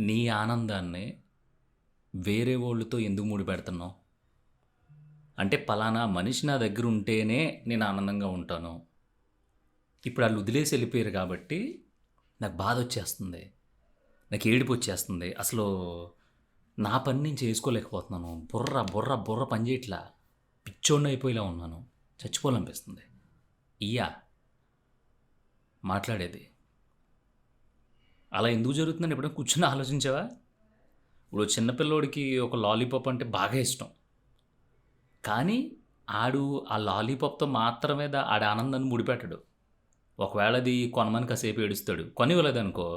నీ ఆనందాన్ని వేరే వోళ్ళతో ఎందుకు ముడిపెడుతున్నావు? అంటే పలానా మనిషి నా దగ్గర ఉంటేనే నేను ఆనందంగా ఉంటాను. ఇప్పుడు ఆళ్ళు వదిలేసి ఎళ్ళిపోయారు కాబట్టి నాకు బాధొచ్చేస్తుంది. నాకు ఏడుపొచ్చేస్తుంది. అసలు నా పని నేను చేసుకోలేకపోతున్నాను. బుర్ర పని చేయట్లా. పిచ్చోడినయిపోయేలా ఉన్నాను. చచ్చిపోవాలనిపిస్తుంది. ఇయ్యా మాట్లాడేది. అలా ఎందుకు జరుగుతుందని ఎప్పుడైనా కూర్చొని ఆలోచించావా? ఇప్పుడు చిన్న పిల్లోడికి ఒక లాలీపాప్ అంటే బాగా ఇష్టం. కానీ ఆడు ఆ లాలీపాప్‌తో మాత్రమే ఆడి ఆనందాన్ని ముడిపెట్టడు. ఒకవేళ అది కొనమని కాసేపు ఏడుస్తాడు. కొనివ్వలేదనుకో,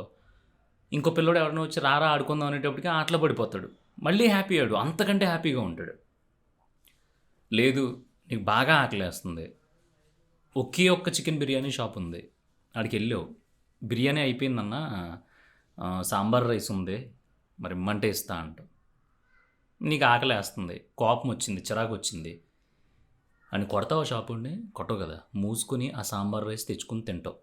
ఇంకో పిల్లోడు ఎవరైనా వచ్చి రారా ఆడుకుందాం అనేటప్పటికి ఆటలో పడిపోతాడు. మళ్ళీ హ్యాపీ ఆడు. అంతకంటే హ్యాపీగా ఉంటాడు. లేదు నీకు బాగా ఆకలేస్తుంది. ఒకే ఒక్క చికెన్ బిర్యానీ షాప్ ఉంది. ఆడికెళ్ళావు. బిర్యానీ అయిపోయిందన్నా సాంబార్ రైస్ ఉంది. మరి ఇమ్మంటే ఇస్తా అంటావు. నీకు ఆకలేస్తుంది. కోపమొచ్చింది. చిరాకొచ్చింది. అని కొడతావా షాపోడిని? కొట్టవు కదా! మూసుకొని ఆ సాంబార్ రైస్ తెచ్చుకొని తింటావు.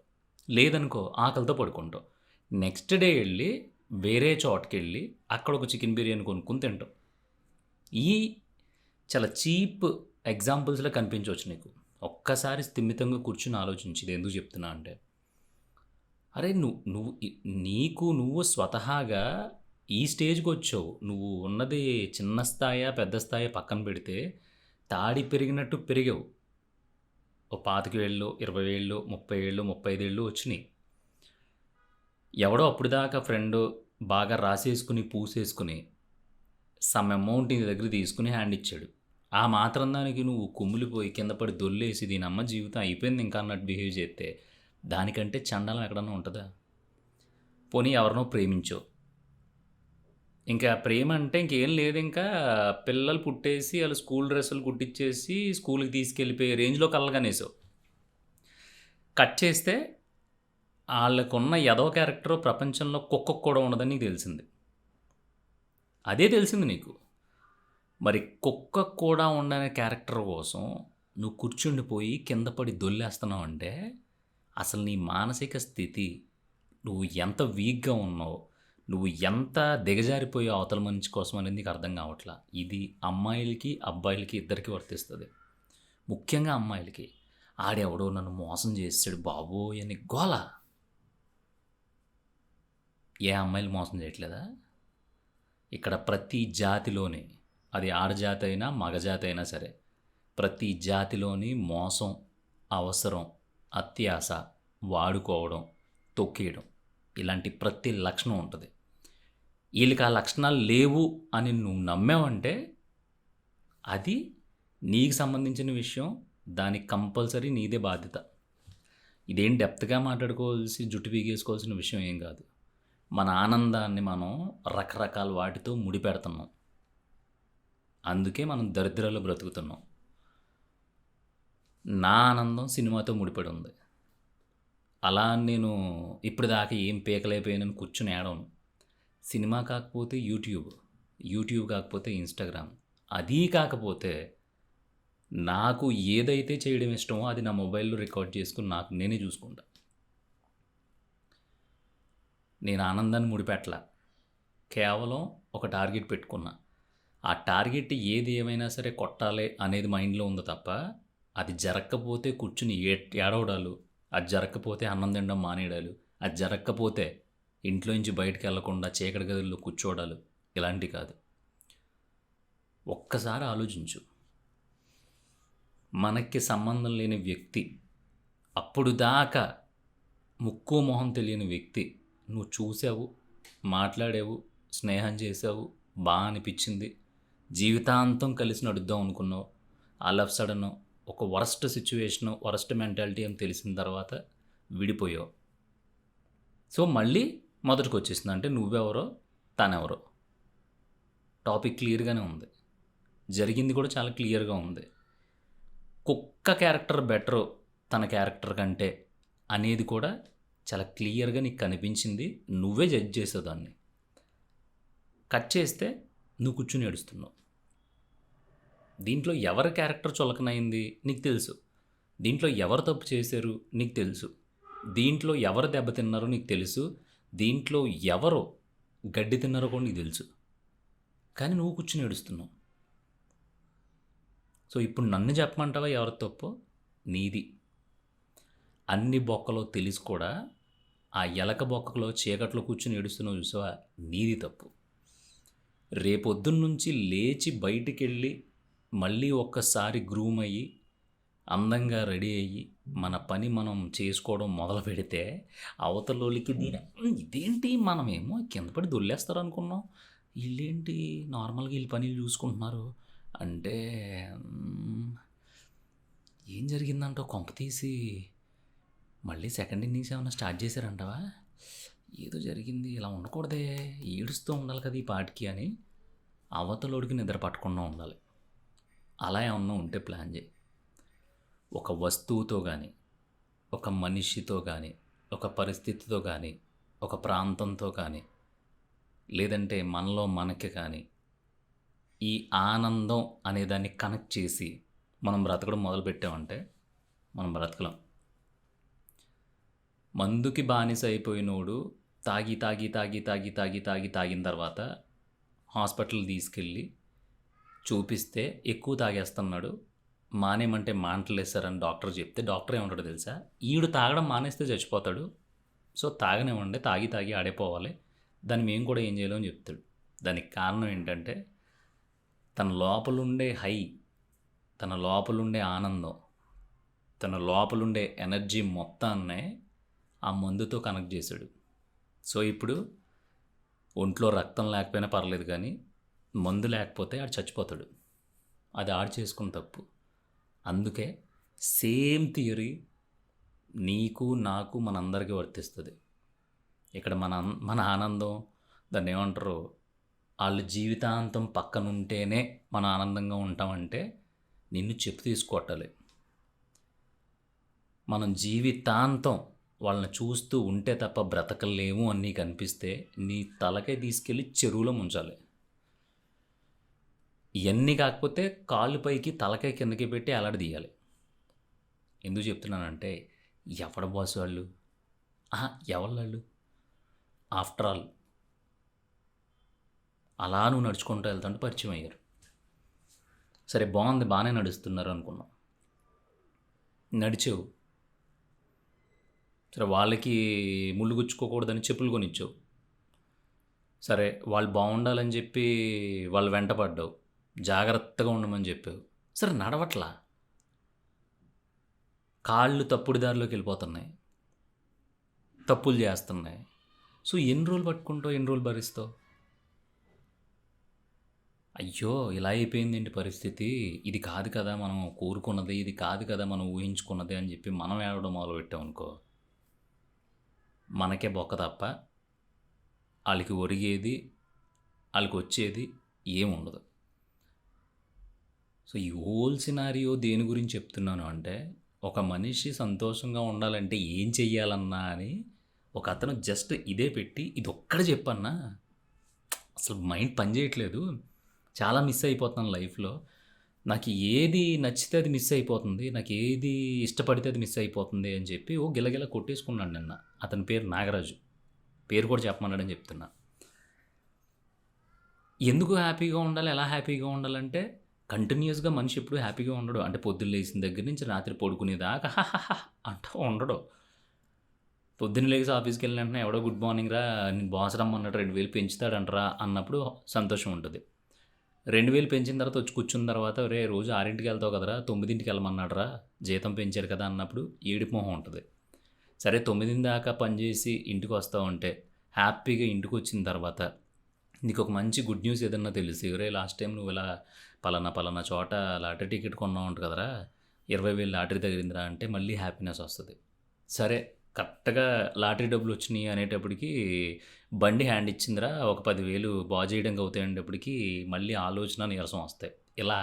లేదనుకో ఆకలితో పడుకుంటావు. నెక్స్ట్ డే ఎళ్ళి వేరే చోటకెళ్ళి అక్కడ ఒక చికెన్ బిర్యానీ కొనుక్కొని తింటావు. ఈ చాలా చీప్ ఎగ్జాంపుల్స్‌లా కనిపించొచ్చు నీకు. ఒక్కసారి స్థిమితంగా కూర్చొని ఆలోచించు ఇదెందుకు చెప్తున్నా అంటే, అరే! నువ్వు నువ్వు ఇ నీకు నువ్వు స్వతహాగా ఈ స్టేజ్‌కొచ్చావు. నువ్వు ఉన్నది చిన్న స్థాయా, పెద్ద స్థాయా పక్కన పెడితే, తాడి పెరిగినట్టు పెరిగావు. ఓ 25 ఏళ్ళు, 20 ఏళ్ళు, 30 ఏళ్ళు, 35 ఏళ్ళు వచ్చినియి. ఎవడో అప్పటిదాకా ఫ్రెండు బాగా రాసేసుకొని, పూసేసుకొని, సమ్ అమౌంట్ నీ దగ్గర తీసుకొని హ్యాండ్ ఇచ్చాడు. ఆ మాత్రం దానికి నువ్వు కుమిలిపోయి కింద పడి దొర్లేసి దీనమ్మ జీవితం అయిపోయింది ఇంకా అన్నట్టు బిహేవ్ చేస్తే, దానికంటే చండాలం ఎక్కడన్నా ఉంటదా? పోనీ ఎవరినో ప్రేమించావు. ఇంకా ప్రేమ అంటే ఇంకేం లేదింకా. పిల్లలు పుట్టేసి ఆళ్ళు స్కూల్ డ్రెస్సులు కుట్టిచ్చేసి స్కూలుకి తీసుకెళ్ళిపోయే రేంజ్‌లో కలలుగనేసావు. కట్ చేస్తే ఆళ్ళకున్న ఎదవ క్యారెక్టర్ ప్రపంచంలో కుక్కకు కూడా ఉండదని నీకు తెలిసింది. అదే తెలిసింది నీకు. మరి కుక్కకు కూడా ఉండని క్యారెక్టర్ కోసం నువ్వు కూర్చుండిపోయి కింద పడి దొర్లేస్తున్నావంటే, అసలు నీ మానసిక స్థితి, నువ్వు ఎంత వీక్‌గా ఉన్నావో, నువ్వు ఎంత దిగజారిపోయావు అవతల మనిషి కోసం అనేది నీకు అర్థం కావట్లా. ఇది అమ్మాయిలకి, అబ్బాయిలకి ఇద్దరికీ వర్తిస్తది. ముఖ్యంగా అమ్మాయిలకి. ఆడెవడో నన్ను మోసం చేసేసాడు బాబోయ్! అని గోల. ఏ అమ్మాయిలు మోసం చేయట్లేదా? ఇక్కడ ప్రతి జాతిలోని, అది ఆడజాతి అయినా, మగజాతి అయినా సరే, ప్రతి జాతిలోని మోసం, అవసరం, అత్యాస, వాడుకోవడం, తొక్కేయడం ఇలాంటి ప్రతి లక్షణం ఉంటది. ఈళ్ళకి ఆ లక్షణాలు లేవు అని నువ్వు నమ్మావంటే, అది నీకు సంబంధించిన విషయం. దానికి కంపల్సరీ నీదే బాధ్యత. ఇదేం డెప్త్‌గా మాట్లాడుకోవాల్సి, జుట్టు పీకేసుకోవాల్సిన విషయం ఏం కాదు. మన ఆనందాన్ని మనం రకరకాల వాటితో ముడిపెడుతున్నాం. అందుకే మనం దరిద్రాల్లో బ్రతుకుతున్నాం. నా ఆనందం సినిమాతో ముడిపడి ఉంది. అలా అని నేను ఇప్పటిదాకా ఏం పీకలేకపోయానని కూర్చొని ఏడవను. సినిమా కాకపోతే యూట్యూబ్, యూట్యూబ్ కాకపోతే ఇన్‌స్టాగ్రామ్, అదీ కాకపోతే నాకు ఏదైతే చేయడం ఇష్టమో అది నా మొబైల్‌లో రికార్డ్ చేసుకొని నాకు నేనే చూసుకుంటా. నేను ఆనందాన్ని ముడిపెట్టలా. కేవలం ఒక టార్గెట్ పెట్టుకున్నా. ఆ టార్గెట్ ఏది ఏమైనా సరే కొట్టాలి అనేది మైండ్‌లో ఉంది తప్ప, అది జరక్కపోతే కూర్చొని ఏడవడాలు, అది జరక్కపోతే అన్నం తినడం మానేయడాలు, అది జరక్కపోతే ఇంట్లో నుంచి బయటికెళ్ళకుండా చీకటి గదుల్లో కూర్చోవడాలు ఇలాంటివి కాదు. ఒక్కసారి ఆలోచించు. మనకి సంబంధం లేని వ్యక్తి, అప్పుడు దాకా ముక్కు మొహం తెలియని వ్యక్తి నువ్వు చూసావు, మాట్లాడావు, స్నేహం చేసావు, బా అనిపిచ్చింది. జీవితాంతం కలిసి నడుద్దాం అనుకున్నావు. ఆల్ ఆఫ్ సడన్ ఒక వరస్ట్ సిట్యుయేషను, వరస్ట్ మెంటాలిటీ అని తెలిసిన తర్వాత విడిపోయావు. సో, మళ్ళీ మొదటికొచ్చేసింది. అంటే నువ్వెవరో, తనెవరో. టాపిక్ క్లియర్‌గానే ఉంది. జరిగింది కూడా చాలా క్లియర్‌గా ఉంది. కుక్క క్యారెక్టర్ బెటరు తన క్యారెక్టర్ కంటే అనేది కూడా చాలా క్లియర్‌గా నీకు కనిపించింది. నువ్వే జడ్జ్ చేసావు దాన్ని. కట్ చేస్తే నువ్వు కూర్చొని ఏడుస్తున్నావు. దీంట్లో ఎవరి క్యారెక్టర్ చులకనైంది నీకు తెలుసు. దీంట్లో ఎవరు తప్పు చేశారు నీకు తెలుసు. దీంట్లో ఎవరు దెబ్బతిన్నారో నీకు తెలుసు. దీంట్లో ఎవరు గడ్డి తిన్నారో కూడా నీకు తెలుసు. కానీ నువ్వు కూర్చొని ఏడుస్తున్నావు. సో ఇప్పుడు నన్ను చెప్పమంటావా ఎవరి తప్పో? నీది. అన్ని బొక్కలో తెలిసి కూడా ఆ ఎలక బొక్కలో చీకట్లో కూర్చొని ఏడుస్తున్నావు చూసావా, నీది తప్పు. రేపొద్దున్న నుంచి లేచి బయటికెళ్ళి మళ్ళీ ఒక్కసారి గ్రూమ్ అయ్యి అందంగా రెడీ అయ్యి మన పని మనం చేసుకోవడం మొదలు పెడితే అవతలోళ్ళకి ఇదేంటి మనమేమో కింద పడి దొల్లేస్తారు అనుకున్నాం, వీళ్ళేంటి నార్మల్గా వీళ్ళు పనులు చూసుకుంటున్నారు అంటే ఏం జరిగిందంటో కొంప తీసి మళ్ళీ సెకండ్ ఇన్నింగ్స్ ఏమైనా స్టార్ట్ చేశారంటావా? ఏదో జరిగింది, ఇలా ఉండకూడదే, ఏడుస్తూ ఉండాలి కదా ఈ పాటికి అని అవతలోడికి నిద్ర పట్టకుండా ఉండాలి. అలా ఏమన్నా ఉంటే ప్లాన్ చేయి. ఒక వస్తువుతో కానీ, ఒక మనిషితో కానీ, ఒక పరిస్థితితో కానీ, ఒక ప్రాంతంతో కానీ, లేదంటే మనలో మనకి కానీ ఈ ఆనందం అనేదాన్ని కనెక్ట్ చేసి మనం బ్రతకడం మొదలుపెట్టామంటే మనం బ్రతకలం. మందుకి బానిస అయిపోయినోడు తాగి తాగి తాగి తాగి తాగి తాగి తాగిన తర్వాత హాస్పిటల్ తీసుకెళ్ళి చూపిస్తే ఎక్కువ తాగేస్తున్నాడు, మానేమంటే మాంటలేస్తారని డాక్టర్ చెప్తే డాక్టర్ ఏమంటాడో తెలుసా? ఈడు తాగడం మానేస్తే చచ్చిపోతాడు, సో తాగనివ్వండి, తాగి తాగి ఆడైపోవాలి, దాన్ని మేము కూడా ఏం చేయలేమని చెప్తాడు. దానికి కారణం ఏంటంటే తన లోపలుండే హై, తన లోపలుండే ఆనందం, తన లోపలుండే ఎనర్జీ మొత్తాన్నే ఆ మందుతో కనెక్ట్ చేశాడు. సో ఇప్పుడు ఒంట్లో రక్తం లేకపోయినా పర్లేదు కానీ మందు లేకపోతే ఆడు చచ్చిపోతాడు. అది ఆడు చేసుకున్న తప్పు. అందుకే సేమ్ థియరీ నీకు నాకు మనందరికీ వర్తిస్తుంది. ఇక్కడ మన ఆనందం దాన్ని ఏమంటారు, వాళ్ళు జీవితాంతం పక్కనుంటేనే మనం ఆనందంగా ఉంటామంటే నిన్ను చెప్పు తీసుకొట్టాలి. మనం జీవితాంతం వాళ్ళని చూస్తూ ఉంటే తప్ప బ్రతకలేము అని నీకు అనిపిస్తే నీ తలకే తీసుకెళ్ళి చెరువులో ముంచాలి. ఇవన్నీ కాకపోతే కాళ్ళు పైకి తలకాయ కిందకి పెట్టి అలాడదీయాలి. ఎందుకు చెప్తున్నానంటే ఎవడ బాస్ వాళ్ళు, ఎవరు వాళ్ళు, ఆఫ్టర్ ఆల్ అలా నువ్వు నడుచుకుంటూ వెళ్తుంటే పరిచయం అయ్యారు. సరే బాగుంది, బాగానే నడుస్తున్నారు అనుకున్నాం, నడిచావు. సరే వాళ్ళకి ముళ్ళు గుచ్చుకోకూడదని చెప్పులు కొనిచ్చావు. సరే వాళ్ళు బాగుండాలని చెప్పి వాళ్ళు వెంటపడ్డావు, జాగ్రత్తగా ఉండమని చెప్పావు. సరే నడవట్లా, కాళ్ళు తప్పుడు దారిలోకి వెళ్ళిపోతున్నాయి, తప్పులు చేస్తున్నాయి. సో ఎన్ని రోజులు పట్టుకుంటావు, ఎన్ని రోజులు భరిస్తావు? అయ్యో ఇలా అయిపోయింది ఏంటి పరిస్థితి, ఇది కాదు కదా మనం కోరుకున్నది, ఇది కాదు కదా మనం ఊహించుకున్నది అని చెప్పి మనం ఏడవడం మొదలుపెట్టాం అనుకో, మనకే బొక్క తప్ప వాళ్ళకి ఒరిగేది, వాళ్ళకి వచ్చేది ఏముండదు. సో ఈ హోల్ సినారియో దేని గురించి చెప్తున్నాను అంటే, ఒక మనిషి సంతోషంగా ఉండాలంటే ఏం చెయ్యాలన్నా అని ఒక అతను జస్ట్ ఇదే పెట్టి ఇది ఒక్కడే చెప్పన్నా, అసలు మైండ్ పనిచేయట్లేదు, చాలా మిస్ అయిపోతున్నాను లైఫ్లో, నాకు ఏది నచ్చితే అది మిస్ అయిపోతుంది, నాకు ఏది ఇష్టపడితే అది మిస్ అయిపోతుంది అని చెప్పి ఓ గిలగిల కొట్టేసుకున్నాడు నిన్న. అతని పేరు నాగరాజు, పేరు కూడా చెప్పమన్నాడని చెప్తున్నా. ఎందుకు హ్యాపీగా ఉండాలి, ఎలా హ్యాపీగా ఉండాలంటే కంటిన్యూస్గా మనిషి ఎప్పుడు హ్యాపీగా ఉండడు. అంటే పొద్దున్న లేచిన దగ్గర నుంచి రాత్రి పడుకునేదాకా అంటూ ఉండడు. పొద్దున్న లేచి ఆఫీస్కి వెళ్ళిన వెంటనే ఎవడో గుడ్ మార్నింగ్ రా, నేను బాస్ రమ్మన్నాడు 2000 పెంచుతాడంటరా అన్నప్పుడు సంతోషం ఉంటుంది. 2000 పెంచిన తర్వాత వచ్చి కూర్చున్న తర్వాత రే రోజు 6ంటికి వెళ్తావు కదరా, 9ంటికి వెళ్ళమన్నాడు రా, జీతం పెంచారు కదా అన్నప్పుడు ఏడుపు మొహం ఉంటుంది. సరే 9 దాకా పనిచేసి ఇంటికి వస్తావు అంటే హ్యాపీగా ఇంటికి వచ్చిన తర్వాత నీకు ఒక మంచి గుడ్ న్యూస్ ఏదన్నా తెలిసి, రే లాస్ట్ టైం నువ్వు ఇలా పలానా చోట లాటరీ టికెట్ కొన్నావు అంట కదరా, 20,000 లాటరీ తగిలిందిరా అంటే మళ్ళీ హ్యాపీనెస్ వస్తుంది. సరే కరెక్ట్గా లాటరీ డబ్బులు వచ్చినాయి అనేటప్పటికి బండి హ్యాండ్ ఇచ్చిందిరా, ఒక 10,000 బాగు చేయడానికి అవుతాయి అనేటప్పటికి మళ్ళీ ఆలోచన నీరసం వస్తాయి. ఇలా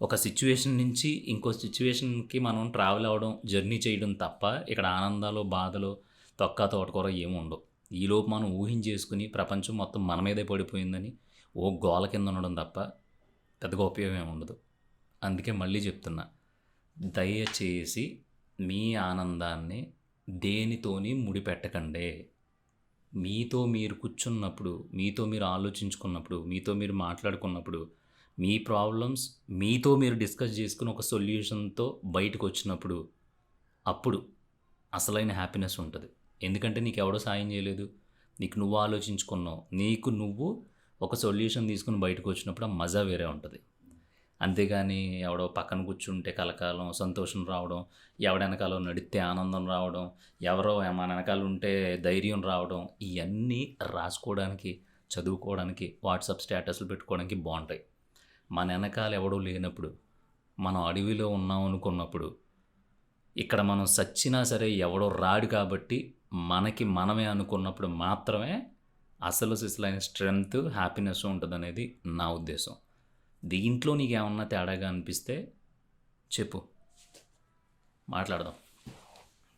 ఒక సిచ్యువేషన్ నుంచి ఇంకో సిచ్యువేషన్కి మనం ట్రావెల్ అవ్వడం, జర్నీ చేయడం తప్ప ఇక్కడ ఆనందాలు, బాధలు, తొక్క తోటకూర ఏమి ఉండవు. ఈలోపు మనం ఊహించేసుకుని ప్రపంచం మొత్తం మన మీదే పడిపోయిందని ఓ గోల కింద ఉండడం తప్ప పెద్దగా ఉపయోగం ఏమి ఉండదు. అందుకే మళ్ళీ చెప్తున్నా, దయచేసి మీ ఆనందాన్ని దేనితోని ముడిపెట్టకండి. మీతో మీరు కూర్చున్నప్పుడు, మీతో మీరు ఆలోచించుకున్నప్పుడు, మీతో మీరు మాట్లాడుకున్నప్పుడు, మీ ప్రాబ్లమ్స్ మీతో మీరు డిస్కస్ చేసుకొని ఒక సొల్యూషన్‌తో బయటకొచ్చినప్పుడు, అప్పుడు అసలైన హ్యాపీనెస్ ఉంటది. ఎందుకంటే నీకెవడో సాయం చేయలేదు. నీకు నువ్వు ఆలోచించుకున్నావు. నీకు నువ్వు ఒక సొల్యూషన్ తీసుకొని బయటకొచ్చినప్పుడు ఆ మజా వేరే ఉంటది. అంతేగాని ఎవడో పక్కన కూర్చుంటే కలకాలం సంతోషం రావడం, ఎవడెనకాలో నడిత్తే ఆనందం రావడం, ఎవరో మన ఎనకాల ఉంటే ధైర్యం రావడం, ఇయన్నీ రాసుకోవడానికి, చదువుకోవడానికి, వాట్సాప్ స్టేటస్‌లు పెట్టుకోవడానికి బావుంటాయి. మన ఎనకాల ఎవడూ లేనప్పుడు, మనం అడవిలో ఉన్నాం అనుకున్నప్పుడు, ఇక్కడ మనం సచ్చినా సరే ఎవడో రాడు కాబట్టి, మనకి మనమే అనుకున్నప్పుడు మాత్రమే అసలు సిసలైన స్ట్రెంత్, హ్యాపీనెస్ ఉంటదనేది నా ఉద్దేశం. దీంట్లో నీకేమన్నా తేడాగా అనిపిస్తే చెప్పు. మాట్లాడదాం.